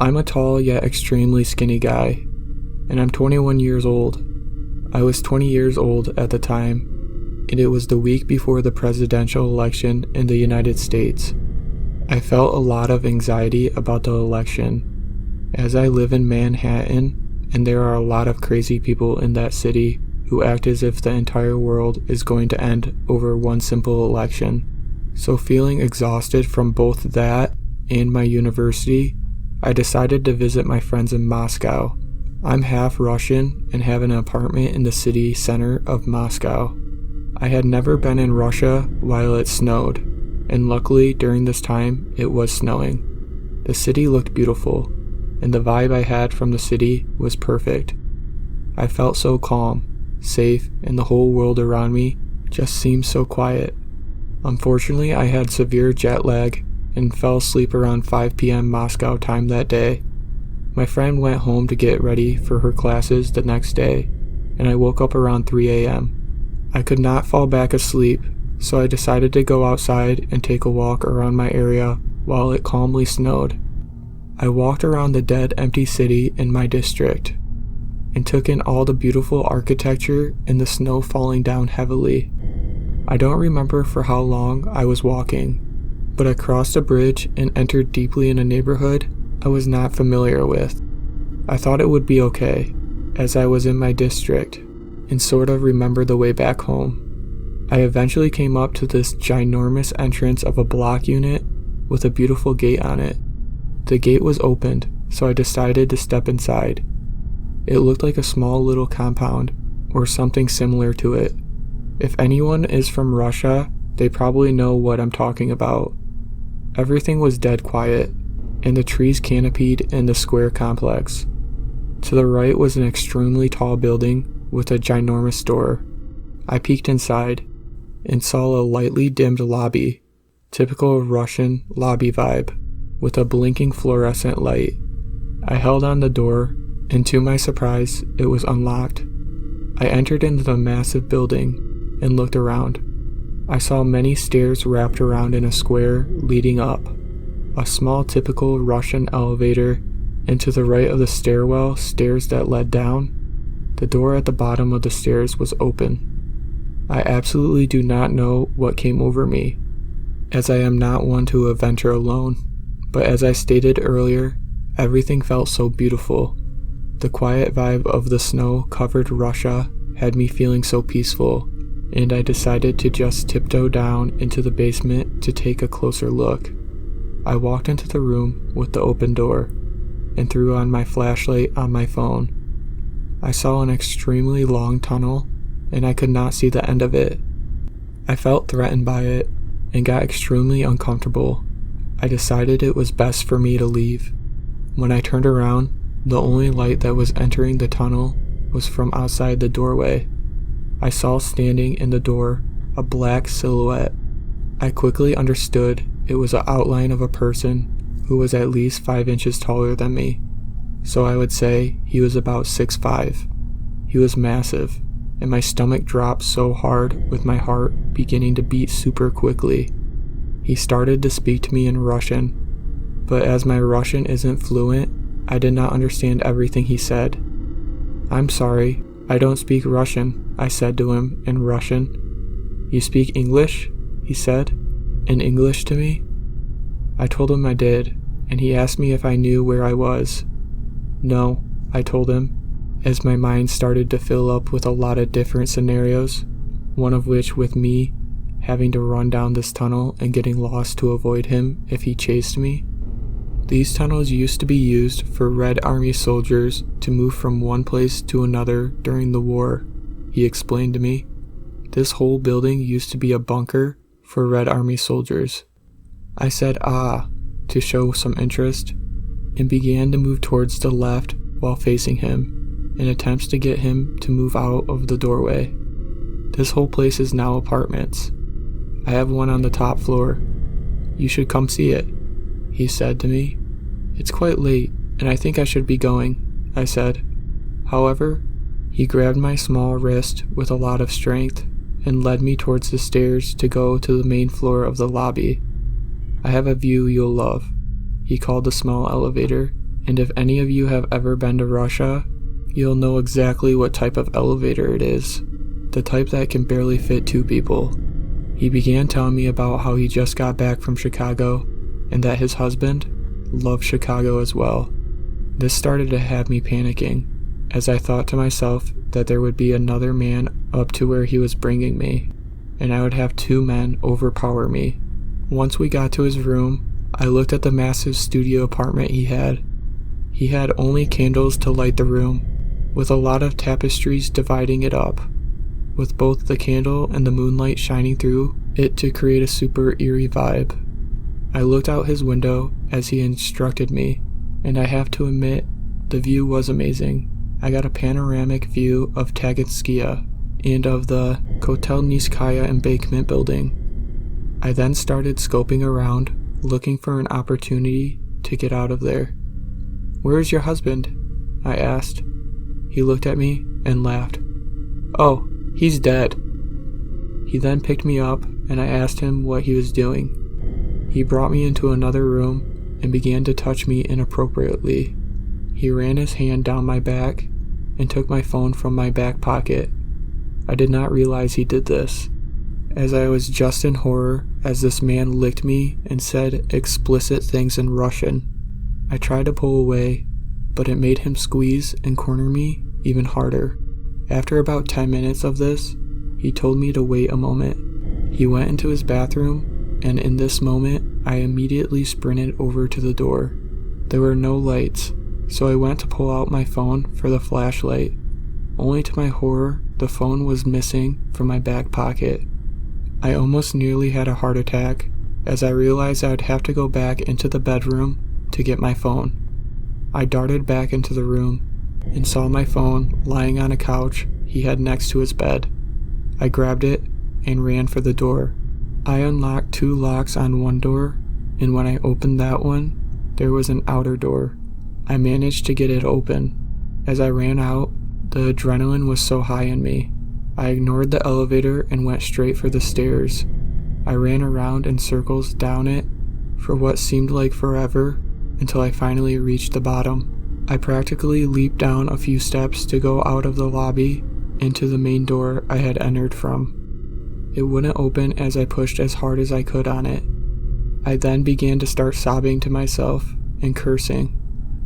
I'm a tall yet extremely skinny guy, and I'm 21 years old. I was 20 years old at the time, and it was the week before the presidential election in the United States. I felt a lot of anxiety about the election, as I live in Manhattan, and there are a lot of crazy people in that city who act as if the entire world is going to end over one simple election. So feeling exhausted from both that and my university, I decided to visit my friends in Moscow. I'm half Russian and have an apartment in the city center of Moscow. I had never been in Russia while it snowed, and luckily during this time it was snowing. The city looked beautiful, and the vibe I had from the city was perfect. I felt so calm, safe, and the whole world around me just seemed so quiet. Unfortunately, I had severe jet lag and fell asleep around 5 p.m. Moscow time that day. My friend went home to get ready for her classes the next day, and I woke up around 3 a.m. I could not fall back asleep, so I decided to go outside and take a walk around my area while it calmly snowed. I walked around the dead empty city in my district and took in all the beautiful architecture and the snow falling down heavily. I don't remember for how long I was walking, but I crossed a bridge and entered deeply in a neighborhood I was not familiar with. I thought it would be okay, as I was in my district and sort of remember the way back home. I eventually came up to this ginormous entrance of a block unit with a beautiful gate on it. The gate was opened, so I decided to step inside. It looked like a small little compound, or something similar to it. If anyone is from Russia, they probably know what I'm talking about. Everything was dead quiet, and the trees canopied in the square complex. To the right was an extremely tall building with a ginormous door. I peeked inside and saw a lightly dimmed lobby, typical Russian lobby vibe, with a blinking fluorescent light. I held on the door, and to my surprise, it was unlocked. I entered into the massive building and looked around. I saw many stairs wrapped around in a square leading up, a small typical Russian elevator, and to the right of the stairwell, stairs that led down. The door at the bottom of the stairs was open. I absolutely do not know what came over me, as I am not one to adventure alone, but as I stated earlier, everything felt so beautiful. The quiet vibe of the snow-covered Russia had me feeling so peaceful, and I decided to just tiptoe down into the basement to take a closer look. I walked into the room with the open door and threw on my flashlight on my phone. I saw an extremely long tunnel, and I could not see the end of it. I felt threatened by it and got extremely uncomfortable. I decided it was best for me to leave. When I turned around, the only light that was entering the tunnel was from outside the doorway. I saw standing in the door a black silhouette. I quickly understood it was the outline of a person who was at least 5 inches taller than me, so I would say he was about 6'5". He was massive, and my stomach dropped so hard with my heart beginning to beat super quickly. He started to speak to me in Russian, but as my Russian isn't fluent, I did not understand everything he said. "I'm sorry, I don't speak Russian," I said to him in Russian. "You speak English?" he said, in English to me. I told him I did, and he asked me if I knew where I was. "No," I told him, as my mind started to fill up with a lot of different scenarios, one of which with me having to run down this tunnel and getting lost to avoid him if he chased me. These tunnels used to be used for Red Army soldiers to move from one place to another during the war, he explained to me. This whole building used to be a bunker for Red Army soldiers. I said "ah" to show some interest and began to move towards the left while facing him in attempts to get him to move out of the doorway. This whole place is now apartments. I have one on the top floor. You should come see it, he said to me. It's quite late, and I think I should be going, I said. However, he grabbed my small wrist with a lot of strength and led me towards the stairs to go to the main floor of the lobby. I have a view you'll love, he called the small elevator And if any of you have ever been to Russia, you'll know exactly what type of elevator it is. The type that can barely fit 2 people. He began telling me about how he just got back from Chicago and that his husband loved Chicago as well. This started to have me panicking, as I thought to myself that there would be another man up to where he was bringing me, and I would have 2 men overpower me. Once we got to his room, I looked at the massive studio apartment he had. He had only candles to light the room, with a lot of tapestries dividing it up, with both the candle and the moonlight shining through it to create a super eerie vibe. I looked out his window as he instructed me, and I have to admit, the view was amazing. I got a panoramic view of Taganskaya and of the Kotelnitskaya embankment building. I then started scoping around, looking for an opportunity to get out of there. "Where is your husband?" I asked. He looked at me and laughed. "Oh, he's dead." He then picked me up and I asked him what he was doing. He brought me into another room and began to touch me inappropriately. He ran his hand down my back and took my phone from my back pocket. I did not realize he did this, as I was just in horror as this man licked me and said explicit things in Russian. I tried to pull away, but it made him squeeze and corner me even harder. After about 10 minutes of this, he told me to wait a moment. He went into his bathroom, and in this moment, I immediately sprinted over to the door. There were no lights, so I went to pull out my phone for the flashlight. Only to my horror, the phone was missing from my back pocket. I almost nearly had a heart attack, as I realized I would have to go back into the bedroom to get my phone. I darted back into the room and saw my phone lying on a couch he had next to his bed. I grabbed it and ran for the door. I unlocked 2 locks on one door, and when I opened that one, there was an outer door. I managed to get it open. As I ran out, the adrenaline was so high in me. I ignored the elevator and went straight for the stairs. I ran around in circles down it for what seemed like forever until I finally reached the bottom. I practically leaped down a few steps to go out of the lobby into the main door I had entered from. It wouldn't open as I pushed as hard as I could on it. I then began to start sobbing to myself and cursing.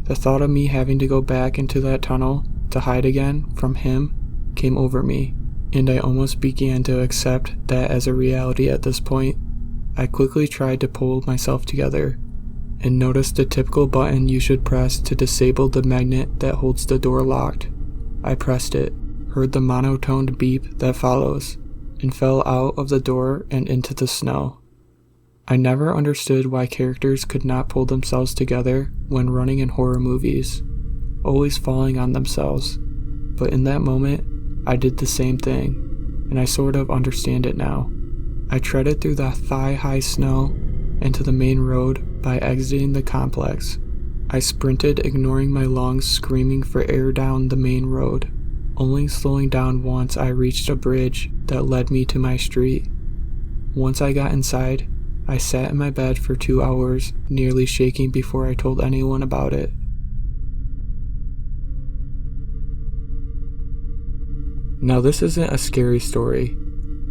The thought of me having to go back into that tunnel to hide again from him came over me, and I almost began to accept that as a reality at this point. I quickly tried to pull myself together and noticed the typical button you should press to disable the magnet that holds the door locked. I pressed it, heard the monotoned beep that follows, and fell out of the door and into the snow. I never understood why characters could not pull themselves together when running in horror movies, always falling on themselves, but in that moment, I did the same thing, and I sort of understand it now. I treaded through the thigh-high snow into the main road by exiting the complex. I sprinted, ignoring my lungs screaming for air down the main road, only slowing down once I reached a bridge that led me to my street. Once I got inside, I sat in my bed for 2 hours, nearly shaking before I told anyone about it. Now this isn't a scary story,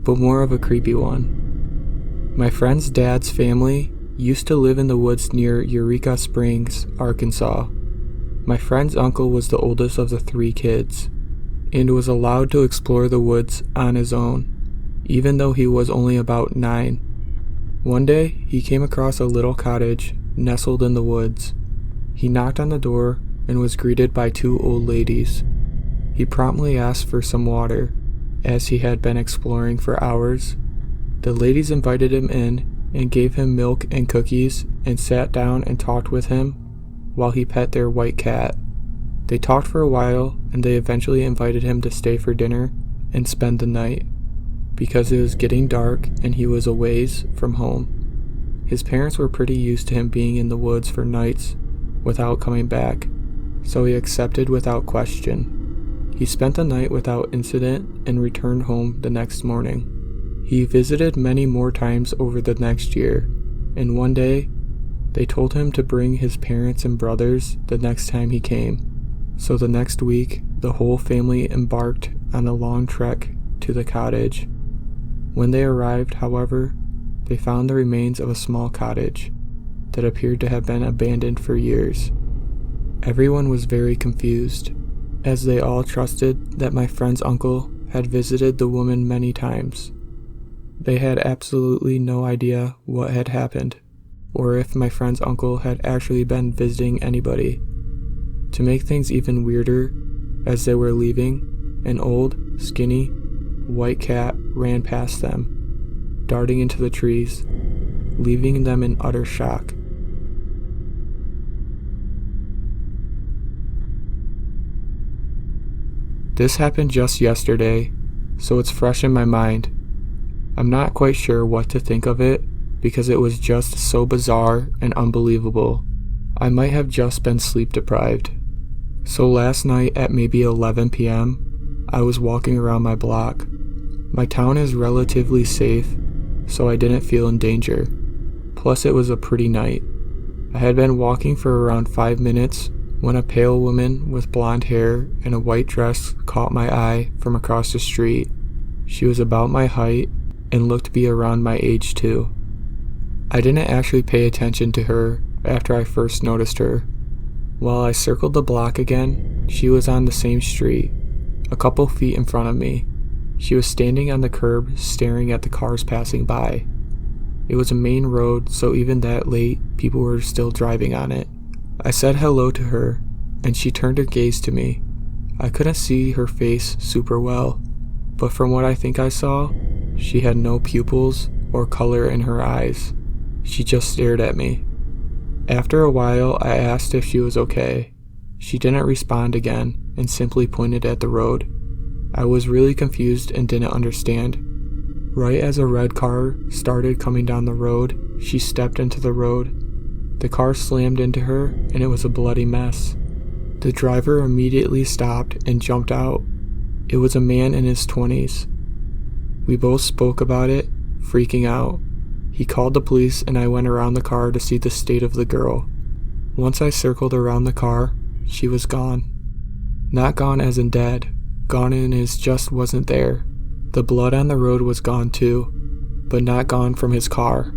but more of a creepy one. My friend's dad's family used to live in the woods near Eureka Springs, Arkansas. My friend's uncle was the oldest of the 3 kids, and was allowed to explore the woods on his own, even though he was only about 9. One day, he came across a little cottage nestled in the woods. He knocked on the door and was greeted by 2 old ladies. He promptly asked for some water, as he had been exploring for hours. The ladies invited him in and gave him milk and cookies and sat down and talked with him while he pet their white cat. They talked for a while and they eventually invited him to stay for dinner and spend the night, because it was getting dark and he was a ways from home. His parents were pretty used to him being in the woods for nights without coming back, so he accepted without question. He spent the night without incident and returned home the next morning. He visited many more times over the next year, and one day, They told him to bring his parents and brothers the next time he came. So the next week, the whole family embarked on a long trek to the cottage. When they arrived, however, they found the remains of a small cottage that appeared to have been abandoned for years. Everyone was very confused, as they all trusted that my friend's uncle had visited the woman many times. They had absolutely no idea what had happened, or if my friend's uncle had actually been visiting anybody. To make things even weirder, as they were leaving, an old, skinny, white cat ran past them, darting into the trees, leaving them in utter shock. This happened just yesterday, so it's fresh in my mind. I'm not quite sure what to think of it because it was just so bizarre and unbelievable. I might have just been sleep deprived. So last night at maybe 11 p.m., I was walking around my block. My town is relatively safe, so I didn't feel in danger. Plus it was a pretty night. I had been walking for around 5 minutes when a pale woman with blonde hair and a white dress caught my eye from across the street. She was about my height and looked to be around my age too. I didn't actually pay attention to her after I first noticed her. While I circled the block again, she was on the same street, a couple feet in front of me. She was standing on the curb staring at the cars passing by. It was a main road, so even that late, people were still driving on it. I said hello to her, and she turned her gaze to me. I couldn't see her face super well, but from what I think I saw, she had no pupils or color in her eyes. She just stared at me. After a while, I asked if she was okay. She didn't respond again and simply pointed at the road. I was really confused and didn't understand. Right as a red car started coming down the road, she stepped into the road. The car slammed into her, and it was a bloody mess. The driver immediately stopped and jumped out. It was a man in his 20s. We both spoke about it, freaking out. He called the police, and I went around the car to see the state of the girl. Once I circled around the car, she was gone. Not gone as in dead, gone in as just wasn't there. The blood on the road was gone too, but not gone from his car.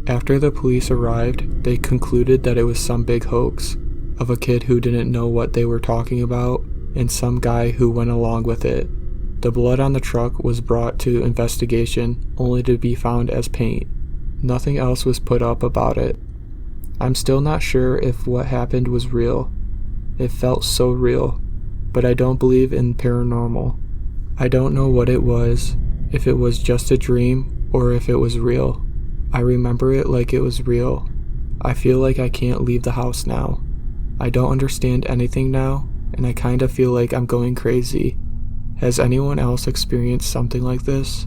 After the police arrived, they concluded that it was some big hoax of a kid who didn't know what they were talking about and some guy who went along with it. The blood on the truck was brought to investigation only to be found as paint. Nothing else was put up about it. I'm still not sure if what happened was real. It felt so real, but I don't believe in paranormal. I don't know what it was, if it was just a dream or if it was real. I remember it like it was real. I feel like I can't leave the house now. I don't understand anything now, and I kind of feel like I'm going crazy. Has anyone else experienced something like this?